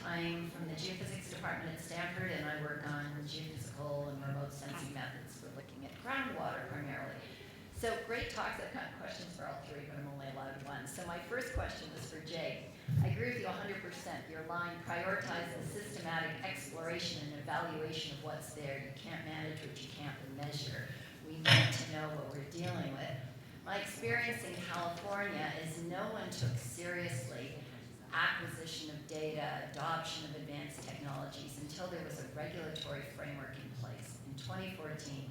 I'm from the geophysics department at Stanford, and I work on geophysical and remote sensing methods. We're looking at groundwater primarily. So great talks. I've got questions for all three, but I'm only allowed one. So my first question was for Jay. I agree with you 100%. Your line, prioritize the systematic exploration and evaluation of what's there. You can't manage what you can't measure. We need to know what we're dealing with. My experience in California is no one took seriously acquisition of data, adoption of advanced technologies until there was a regulatory framework in place. In 2014,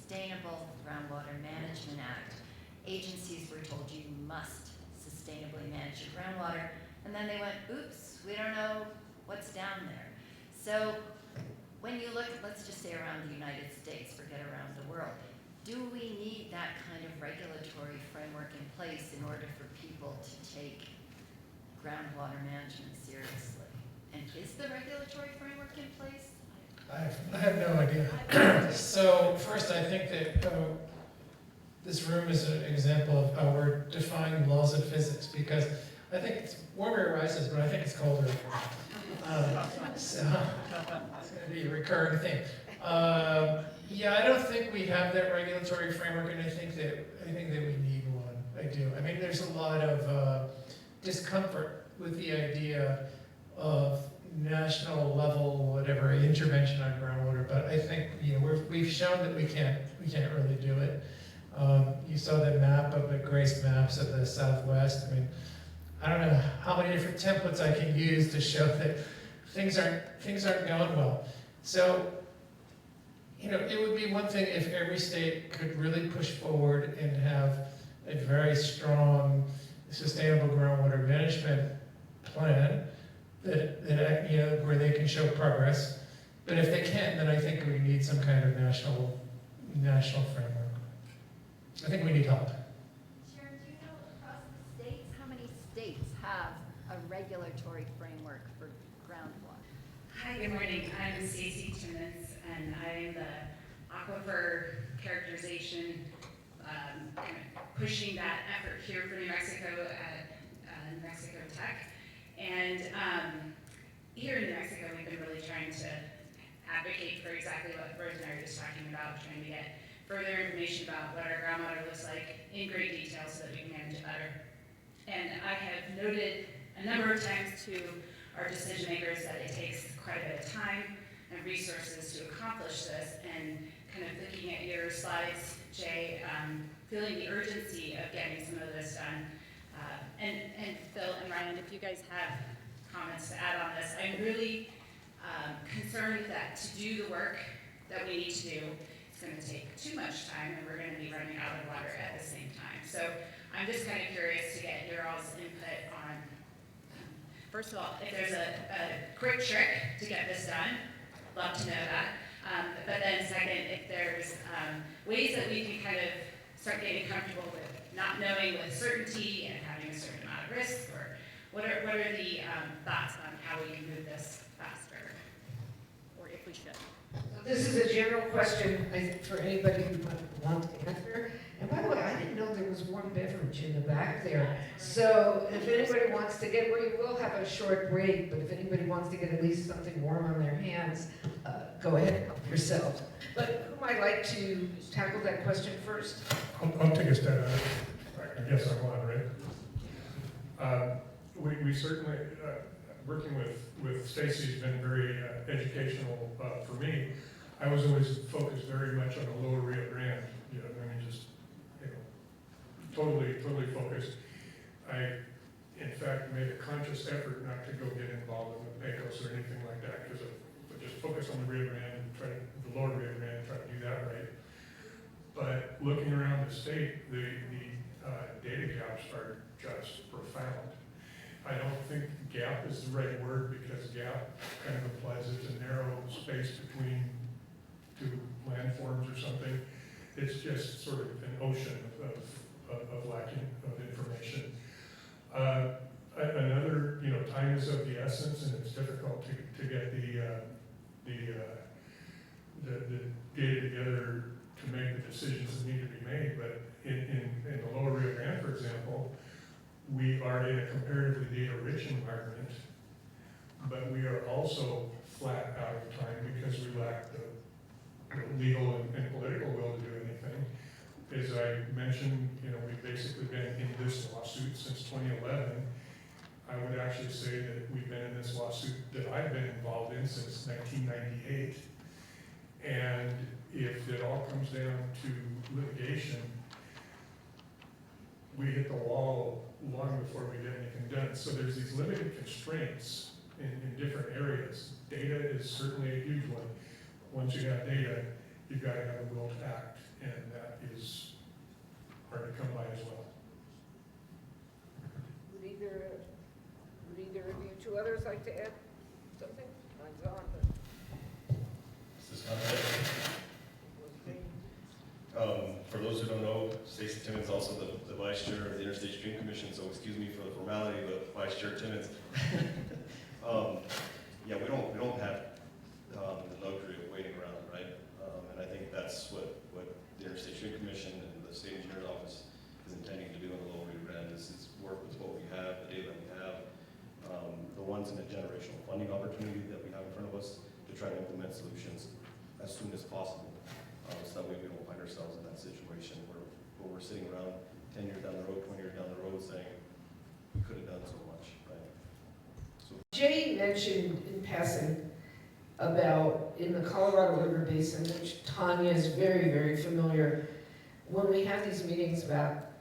Attainable Groundwater Management Act. Agencies were told you must sustainably manage your groundwater, and then they went, oops, we don't know what's down there. So when you look, let's just say around the United States, forget around the world, do we need that kind of regulatory framework in place in order for people to take groundwater management seriously? And is the regulatory framework in place? I have no idea. So first, I think that this room is an example of how we're defying laws of physics, because I think it's warmer rises, but I think it's colder. So it's going to be a recurring thing. Yeah, I don't think we have that regulatory framework, and I think that we need one. I do. I mean, there's a lot of discomfort with the idea of national level, whatever, intervention on groundwater, but I think we've shown that we can't really do it. You saw the map of the Grace maps of the Southwest. I mean, I don't know how many different templates I can use to show that things aren't going well. So, it would be one thing if every state could really push forward and have a very strong, sustainable groundwater management plan that where they can show progress. But if they can't, then I think we need some kind of national framework. I think we need help. Sharon, do you know across the states, how many states have a regulatory framework for groundwater? Hi, good morning. I'm Stacey Timmons, and I'm the aquifer characterization, pushing that effort here for New Mexico at New Mexico Tech. And here in New Mexico, we've been really trying to advocate for exactly what Rose and I were just talking about, trying to get further information about what our groundwater looks like in great detail so that we can manage it better. And I have noted a number of times to our decision makers that it takes quite a bit of time and resources to accomplish this, and kind of looking at your slides, Jay, feeling the urgency of getting some of this done. And Phil and Ryan, if you guys have comments to add on this, I'm really concerned that to do the work that we need to do, it's going to take too much time, and we're going to be running out of water at the same time. So I'm just kind of curious to get your all's input on, first of all, if there's a quick trick to get this done, love to know that. But then second, if there's ways that we can kind of start getting comfortable with not knowing with certainty and having a certain amount of risk, or what are the thoughts on how we can move this faster, or if we should? This is a general question, I think, for anybody who might want to answer. And by the way, I didn't know there was warm beverage in the back there. So if anybody wants to get, we will have a short break, but if anybody wants to get at least something warm on their hands, go ahead and help yourselves. But who might like to tackle that question first? I'll take a stab at it. I guess I'm on, right? We certainly, working with Stacey has been very educational for me. I was always focused very much on the lower Rio Grande. Totally focused. I, in fact, made a conscious effort not to go get involved in the Pecos or anything like that, because I just focus on the Rio Grande and the lower Rio Grande and try to do that right. But looking around the state, the data gaps are just profound. I don't think gap is the right word, because gap kind of implies it's a narrow space between two landforms or something. It's just sort of an ocean of lacking of information. Another, time is of the essence, and it's difficult to get the data together to make the decisions that need to be made. But in the lower Rio Grande, for example, we are in a comparatively data-rich environment, but we are also flat out of time because we lack the legal and political will to do anything. As I mentioned, we've basically been in this lawsuit since 2011. I would actually say that we've been in this lawsuit that I've been involved in since 1998. And if it all comes down to litigation, we hit the wall long before we get anything done. So there's these limited constraints in different areas. Data is certainly a huge one. Once you have data, you've got to have a will to act, and that is hard to come by as well. Would either of you two others like to add something? Mine's on, This is for those who don't know, Stacey Timmons is also the vice chair of the Interstate Stream Commission, so excuse me for the formality, but Vice Chair Timmons. Yeah, we don't have the luxury of waiting around, right? And I think that's what the Interstate Stream Commission and the State Engineer's Office is intending to do in the Lower Rio Grande is work with what we have, the data that we have, the once in a generational funding opportunity that we have in front of us to try to implement solutions as soon as possible. So that way we don't find ourselves in that situation where we're sitting around 10 years down the road, 20 years down the road saying, we could have done so much, right? So Jay mentioned in passing about in the Colorado River Basin, which Tanya is very, very familiar, when we have these meetings about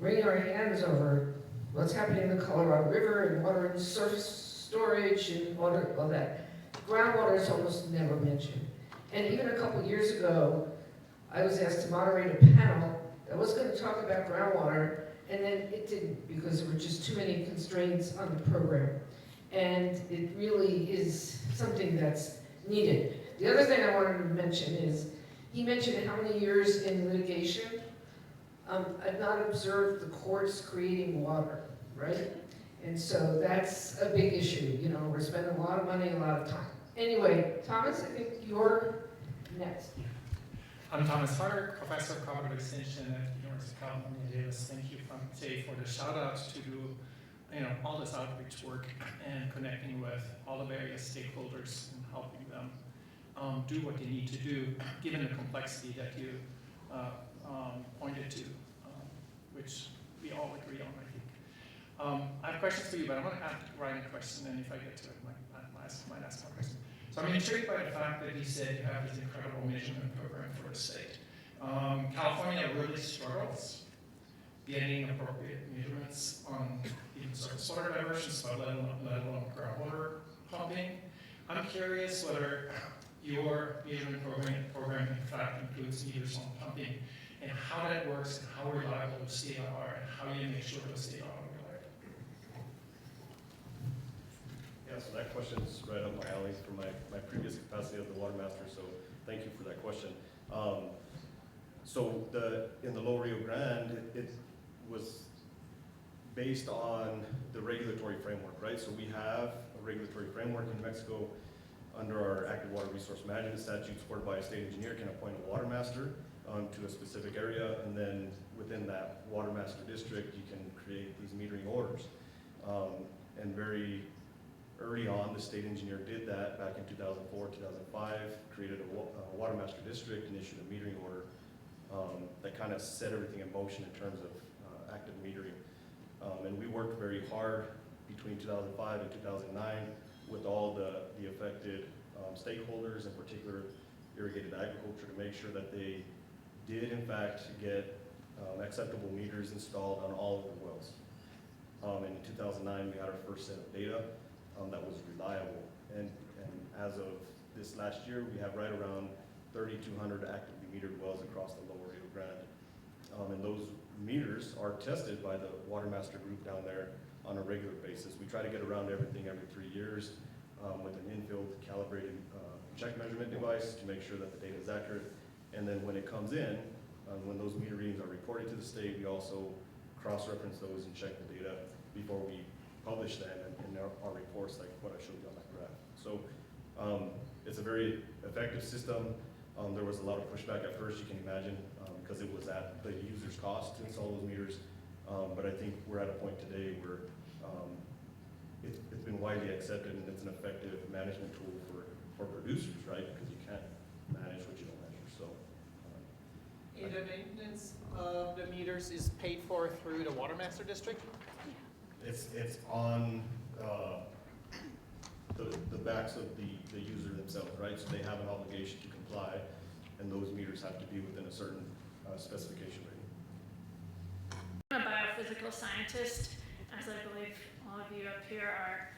wringing our hands over what's happening in the Colorado River and water and surface storage and water, all that, groundwater is almost never mentioned. And even a couple years ago, I was asked to moderate a panel that was going to talk about groundwater, and then it didn't because there were just too many constraints on the program. And it really is something that's needed. The other thing I wanted to mention is, he mentioned how many years in litigation. I've not observed the courts creating water, right? And so that's a big issue. We're spending a lot of money, a lot of time. Anyway, Thomas, I think you're next. I'm Thomas Harter, Professor of Cognitive Extension at the University of California, Davis. Thank you, Tay, for the shout out to do all this outreach work and connecting with all the various stakeholders and helping them do what they need to do, given the complexity that you pointed to, which we all agree on, I think. I have questions for you, but I'm going to ask Ryan a question, and if I get to it, I might ask more questions. So I'm intrigued by the fact that you said you have this incredible measurement program for the state. California really struggles getting appropriate measurements on even surface water diversions, but let alone groundwater pumping. I'm curious whether your measurement program in fact includes meters on pumping, and how that works, and how reliable those data are, and how you make sure those data are reliable. yeah, so that question's right up my alley from my previous capacity as the water master, so thank you for that question. So in the Lower Rio Grande, it was based on the regulatory framework, right? So we have a regulatory framework in New Mexico under our active water resource management statute, supported by a state engineer, can appoint a water master to a specific area, and then within that water master district, you can create these metering orders. And very early on, the state engineer did that back in 2004, 2005, created a water master district and issued a metering order that kind of set everything in motion in terms of active metering. And we worked very hard between 2005 and 2009 with all the affected stakeholders, in particular irrigated agriculture, to make sure that they did in fact get acceptable meters installed on all of the wells. And in 2009, we had our first set of data that was reliable. And as of this last year, we have right around 3,200 actively metered wells across the Lower Rio Grande. And those meters are tested by the Water Master group down there on a regular basis. We try to get around everything every 3 years with an infield calibrated check measurement device to make sure that the data is accurate. And then when it comes in, when those meter readings are reported to the state, we also cross-reference those and check the data before we publish them in our reports, like what I showed you on that graph. So it's a very effective system. There was a lot of pushback at first, you can imagine, because it was at the user's cost to install those meters. But I think we're at a point today where it's been been widely accepted, and it's an effective management tool for producers, right? Because you can't manage what you don't measure, so. And the maintenance of the meters is paid for through the Water Master District? It's on the backs of the user themselves, right? So they have an obligation to comply, and those meters have to be within a certain specification rating. I'm a biophysical scientist, as I believe all of you up here are.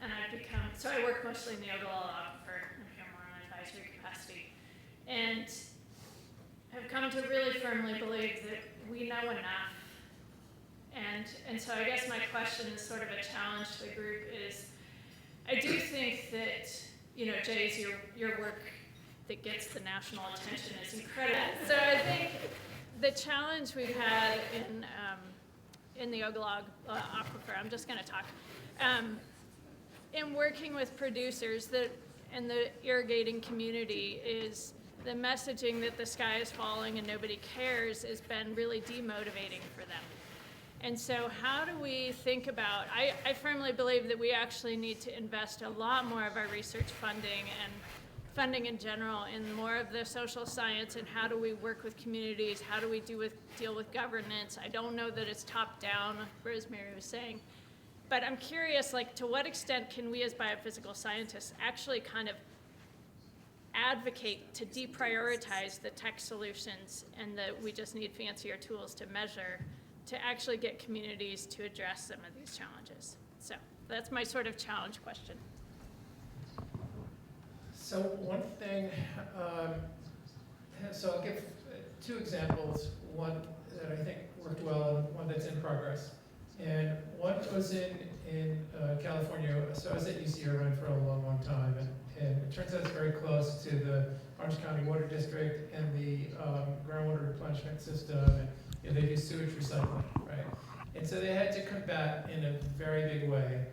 And I've become, so I work mostly in the Ogallala Aquifer, I'm here more on an advisory capacity. And I've come to really firmly believe that we know enough. And so I guess my question is sort of a challenge to the group is, I do think that, you know, Jay's, your work that gets the national attention is incredible. So I think the challenge we've had in the Ogallala Aquifer, I'm just going to talk, in working with producers and the irrigating community is the messaging that the sky is falling and nobody cares has been really demotivating for them. And so how do we think about, I firmly believe that we actually need to invest a lot more of our research funding and funding in general in more of the social science and how do we work with communities, how do we deal with governance. I don't know that it's top down, as Mary was saying, but I'm curious, like, to what extent can we as biophysical scientists actually kind of advocate to deprioritize the tech solutions and that we just need fancier tools to measure to actually get communities to address some of these challenges. So that's my sort of challenge question. So one thing, so I'll give two examples, one that I think worked well and one that's in progress. And one was in California. So I was at UC Irvine for a long, long time, and it turns out it's very close to the Orange County Water District and the groundwater replenishment system, and they do sewage recycling, right? And so they had to combat in a very big way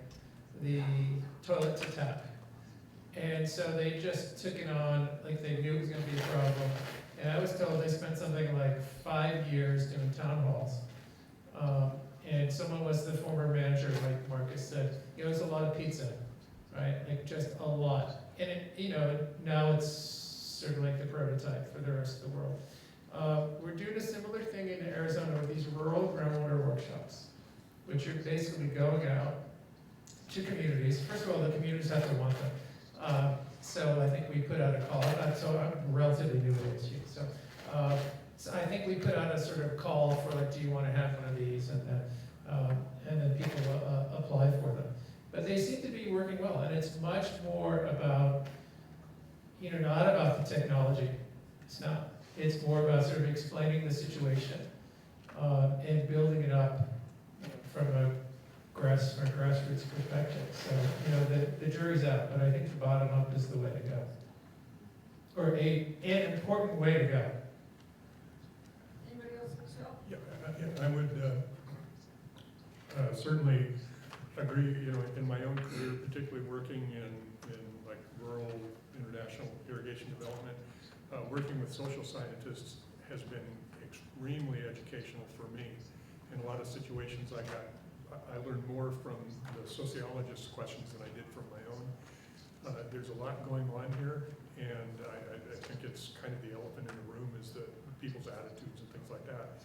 the toilet to tap. And so they just took it on like they knew it was going to be a problem. And I was told they spent something like 5 years doing town halls. And someone was the former manager, like Marcus said, it was a lot of pizza, right? Like just a lot. And it, you know, now it's sort of like the prototype for the rest of the world. We're doing a similar thing in Arizona with these rural groundwater workshops, which are basically going out to communities. First of all, the communities have to want them. So I think we put out a call. So I'm relatively new to this issue. So I think we put out a sort of call for like, do you want to have one of these? And then people apply for them. But they seem to be working well, and it's much more about, you know, not about the technology. It's not. It's more about sort of explaining the situation and building it up from a grassroots perspective. So, you know, the jury's out, but I think the bottom up is the way to go, or an important way to go. Anybody else, Michelle? Yeah, I would certainly agree, you know, in my own career, particularly working in like rural international irrigation development, working with social scientists has been extremely educational for me. In a lot of situations I learned more from the sociologist's questions than I did from my own. There's a lot going on here, and I think it's kind of the elephant in the room is the people's attitudes and things like that,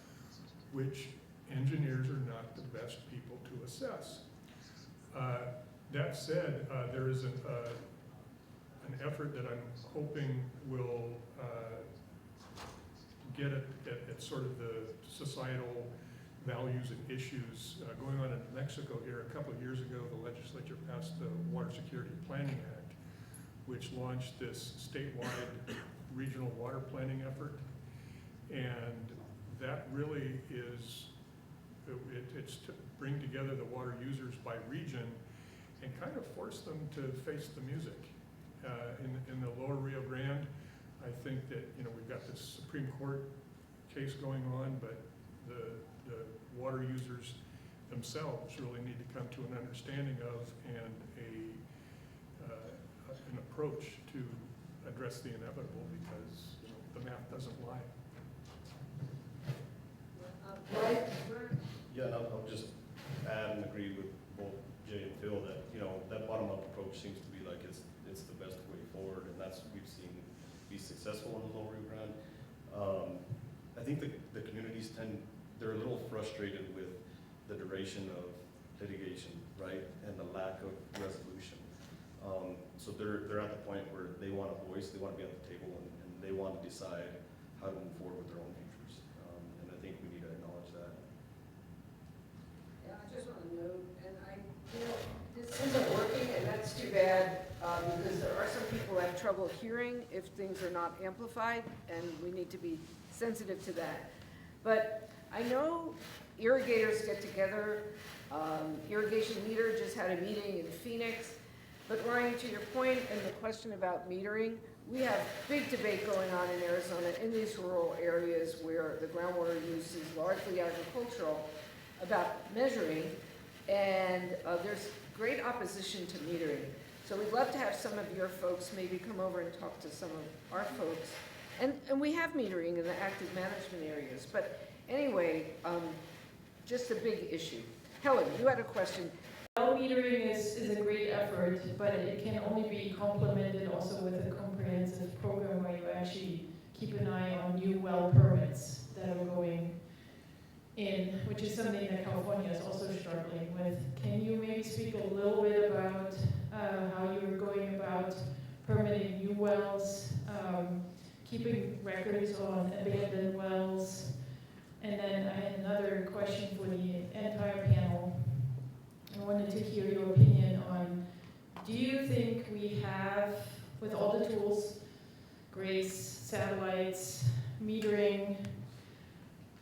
which engineers are not the best people to assess. That said, there is an effort that I'm hoping will get at sort of the societal values and issues going on in Mexico here. A couple of years ago, the legislature passed the Water Security Planning Act, which launched this statewide regional water planning effort. And that really is, it's to bring together the water users by region and kind of force them to face the music. In the lower Rio Grande, I think that, you know, we've got this Supreme Court case going on, but the water users themselves really need to come to an understanding of and an approach to address the inevitable, because, you know, the math doesn't lie. Yeah, and I'll just add and agree with both Jay and Phil approach seems to be like it's the best way forward, and that's what we've seen be successful in the Lower Rio Grande. I think the communities they're a little frustrated with the duration of litigation, right, and the lack of resolution. So they're at the point where they want a voice, they want to be at the table, and they want to decide how to move forward with their own futures. And I think we need to acknowledge that. Yeah, I just want to note, and this isn't working, and that's too bad, because there are some people that have trouble hearing if things are not amplified, and we need to be sensitive to that. But I know irrigators get together. Irrigation Leader just had a meeting in Phoenix. But Ryan, to your point and the question about metering, we have big debate going on in Arizona in these rural areas where the groundwater use is largely agricultural about measuring, and there's great opposition to metering. So we'd love to have some of your folks maybe come over and talk to some of our folks. And we have metering in the active management areas. But anyway, just a big issue. Helen, you had a question. Well, metering is a great effort, but it can only be complemented also with a comprehensive program where you actually keep an eye on new well permits that are going in, which is something that California is also struggling with. Can you maybe speak a little bit about how you're going about permitting new wells, keeping records on abandoned wells? And then I had another question for the entire panel. I wanted to hear your opinion on, do you think we have, with all the tools, GRACE, satellites, metering,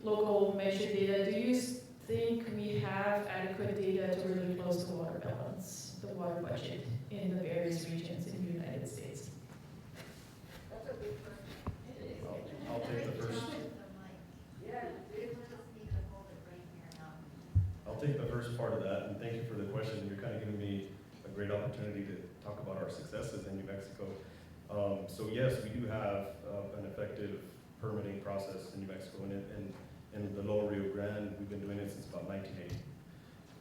local measured data, do you think we have adequate data to really close the water balance, the water budget in the various regions in the United States? I'll take the first. I'll take the first part of that, and thank you for the question. You're kind of giving me a great opportunity to talk about our successes in New Mexico. So yes, we do have an effective permitting process in New Mexico, and in the Lower Rio Grande, we've been doing it since about 1980.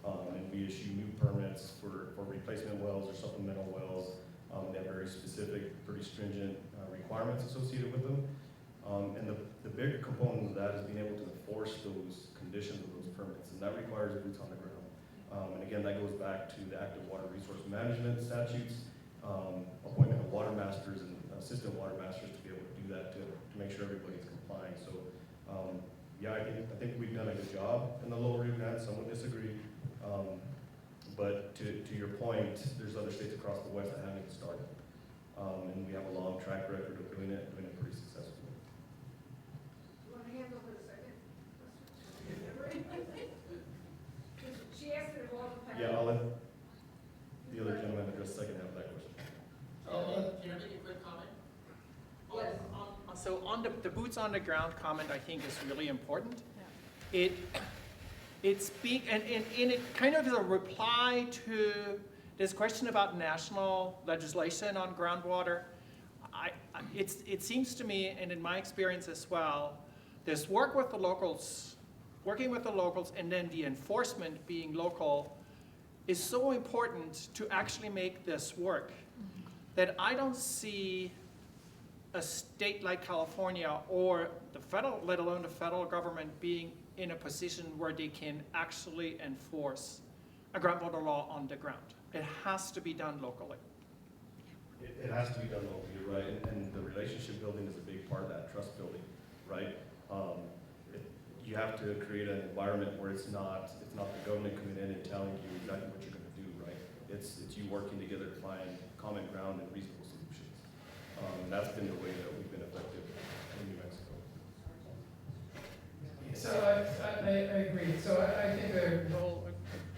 And we issue new permits for replacement wells or supplemental wells. They have very specific, pretty stringent requirements associated with them. And the bigger component of that is being able to enforce those conditions of those permits, and that requires boots on the ground. And again, that goes back to the active water resource management statutes, appointment of water masters and assistant water masters to be able to do that to make sure everybody's complying. So yeah, I think we've done a good job in the Lower Rio Grande. Some would disagree. But to your point, there's other states across the West that haven't even started. And we have a long track record of doing it pretty successfully. You want to handle for a second? She asked it of all the panel. Yeah, I'll let the other gentleman address the second half of that question. Can I make a quick comment? Yes. So on the boots on the ground comment, I think is really important. It's being, and it kind of is a reply to this question about national legislation on groundwater. It seems to me, and in my experience as well, this working with the locals, and then the enforcement being local is so important to actually make this work that I don't see a state like California or the federal, let alone the federal government, being in a position where they can actually enforce a groundwater law on the ground. It has to be done locally. It has to be done locally, you're right, and the relationship building is a big part of that, trust building, right? You have to create an environment where it's not the government coming in and telling you exactly what you're going to do, right? It's you working together to find common ground and reasonable solutions. And that's been the way that we've been effective in New Mexico. So I agree. So I think a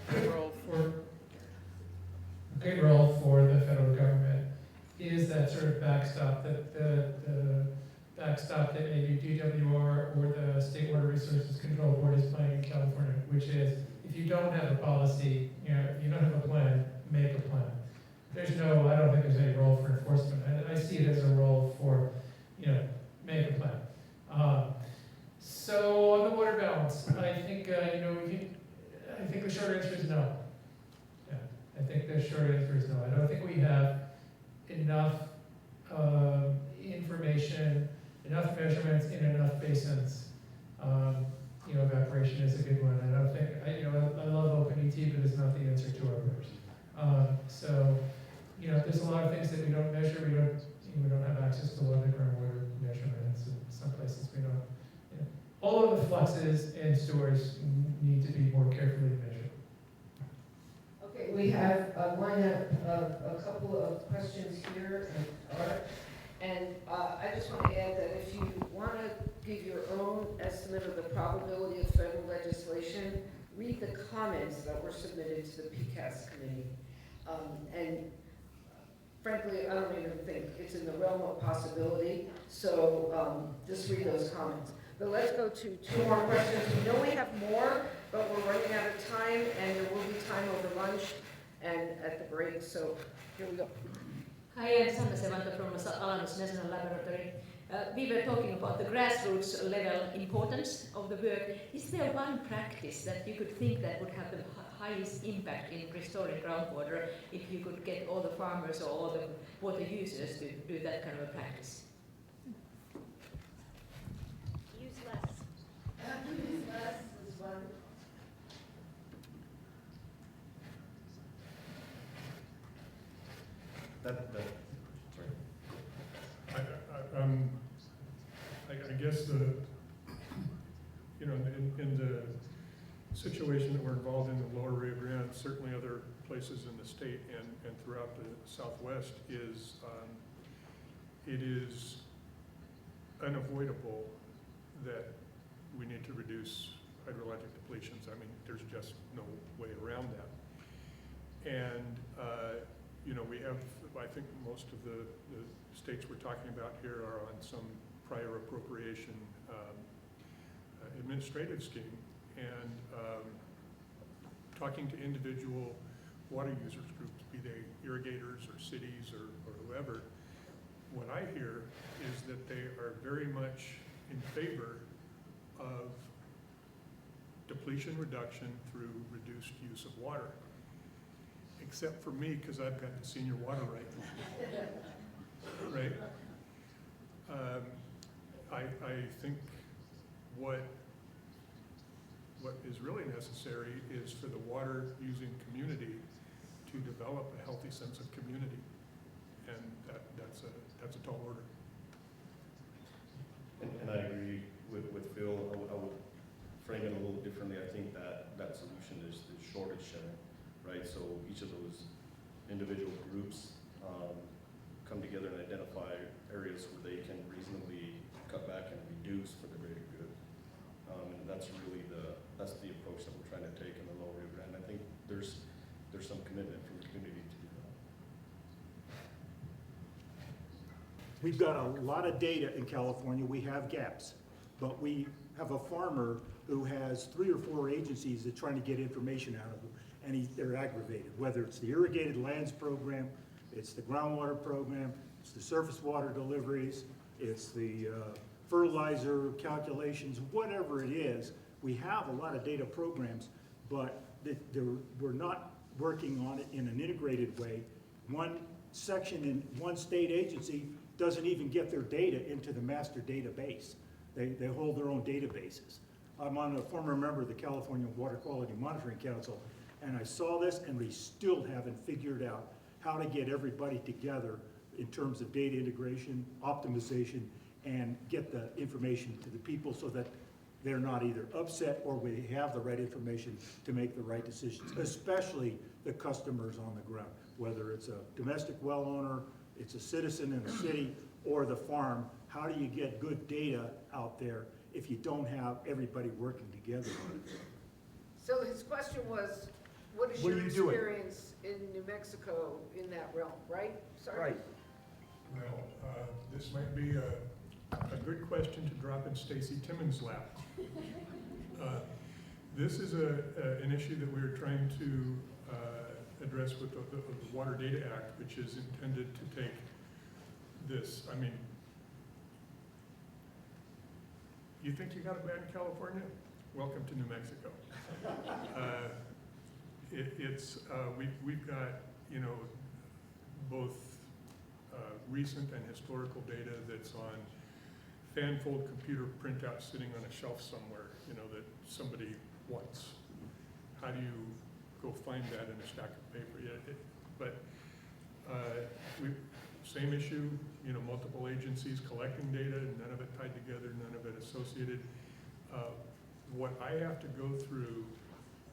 good role for the federal government is that sort of backstop, the backstop that maybe DWR or the State Water Resources Control Board is playing in California, which is if you don't have a policy, if you don't have a plan, make a plan. I don't think there's any role for enforcement. I see it as a role for, make a plan. So on the water balance, I think, I think the short answer is no. Yeah, I think the short answer is no. I don't think we have enough information, enough measurements in enough basins. Evaporation is a good one. I don't think, I love OpenET, but it's not the answer to our rivers. There's a lot of things that we don't measure. We don't have access to weather groundwater measurements. In some places we don't. All of the fluxes and stores need to be more carefully measured. Okay, we have lined up a couple of questions here, and I just want to add that if you want to give your own estimate of the probability of federal legislation, read the comments that were submitted to the PCAS committee. And frankly, I don't even think it's in the realm of possibility, so just read those comments. But let's go to two more questions. We know we have more, but we're running out of time, and there will be time over lunch and at the break, so here we go. Hi, I'm Sanna Sevanta from Alanus National Laboratory. We were talking about the grassroots level importance of the work. Is there one practice that you could think that would have the highest impact in restoring groundwater if you could get all the farmers or all the water users to do that kind of a practice? Use less. Use less is one. I guess in the situation that we're involved in the Lower Rio Grande, certainly other places in the state and throughout the Southwest, it is unavoidable that we need to reduce hydrologic depletions. I mean, there's just no way around that. And we have, I think most of the states we're talking about here are on some prior appropriation administrative scheme. And talking to individual water users groups, be they irrigators or cities or whoever, what I hear is that they are very much in favor of depletion reduction through reduced use of water. Except for me, because I've got the senior water right. Right? I think what is really necessary is for the water using community to develop a healthy sense of community, and that's a tall order. And I agree with Phil. I would frame it a little differently. I think that solution is shortage sharing, right? So each of those individual groups come together and identify areas where they can reasonably cut back and reduce for the greater good. And that's really the approach that we're trying to take in the Lower Rio Grande. I think there's some commitment from the community to do that. We've got a lot of data in California. We have gaps, but we have a farmer who has 3 or 4 agencies that are trying to get information out of them, and they're aggravated, whether it's the irrigated lands program, it's the groundwater program, it's the surface water deliveries, it's the fertilizer calculations, whatever it is. We have a lot of data programs, but we're not working on it in an integrated way. One section in one state agency doesn't even get their data into the master database. They hold their own databases. I'm a former member of the California Water Quality Monitoring Council, and I saw this, and we still haven't figured out how to get everybody together in terms of data integration, optimization, and get the information to the people so that they're not either upset or we have the right information to make the right decisions, especially the customers on the ground, whether it's a domestic well owner, it's a citizen in the city, or the farm. How do you get good data out there if you don't have everybody working together on it? So his question was, what is What your are you doing? experience in New Mexico in that realm, right? Sorry. Right. Well, this might be a good question to drop in Stacy Timmons' lap. This is an issue that we're trying to address with the Water Data Act, which is intended to take this. I mean, you think you got it bad in California? Welcome to New Mexico. we've got, you know, both recent and historical data that's on fanfold computer printouts sitting on a shelf somewhere, you know, that somebody wants. How do you go find that in a stack of paper? Same issue, you know, multiple agencies collecting data, none of it tied together, none of it associated. What I have to go through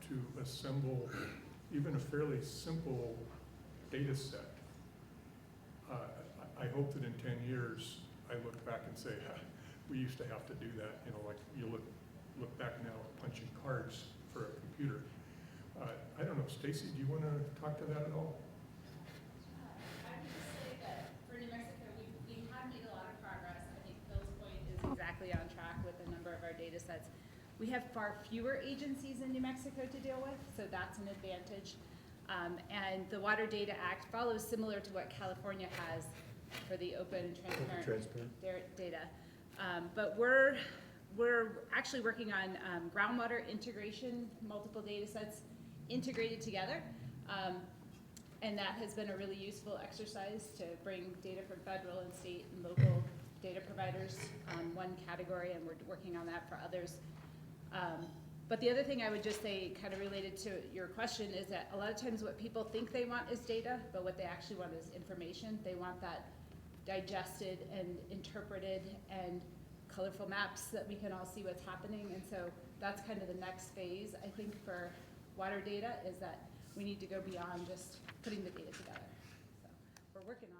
to assemble even a fairly simple data set, I hope that in 10 years, I look back and say, we used to have to do that, you know, like you look back now at punching cards for a computer. I don't know, Stacy, do you want to talk to that at all? I would just say that for New Mexico, we have made a lot of progress. I think Phil's point is exactly on track with a number of our data sets. We have far fewer agencies in New Mexico to deal with, so that's an advantage. And the Water Data Act follows similar to what California has for the open, transparent data. But we're actually working on groundwater integration, multiple data sets integrated together. And that has been a really useful exercise to bring data from federal and state and local data providers on one category, and we're working on that for others. But the other thing I would just say, kind of related to your question, is that a lot of times what people think they want is data, but what they actually want is information. They want that digested and interpreted and colorful maps that we can all see what's happening. And so that's kind of the next phase, I think, for water data, is that we need to go beyond just putting the data together. So we're working on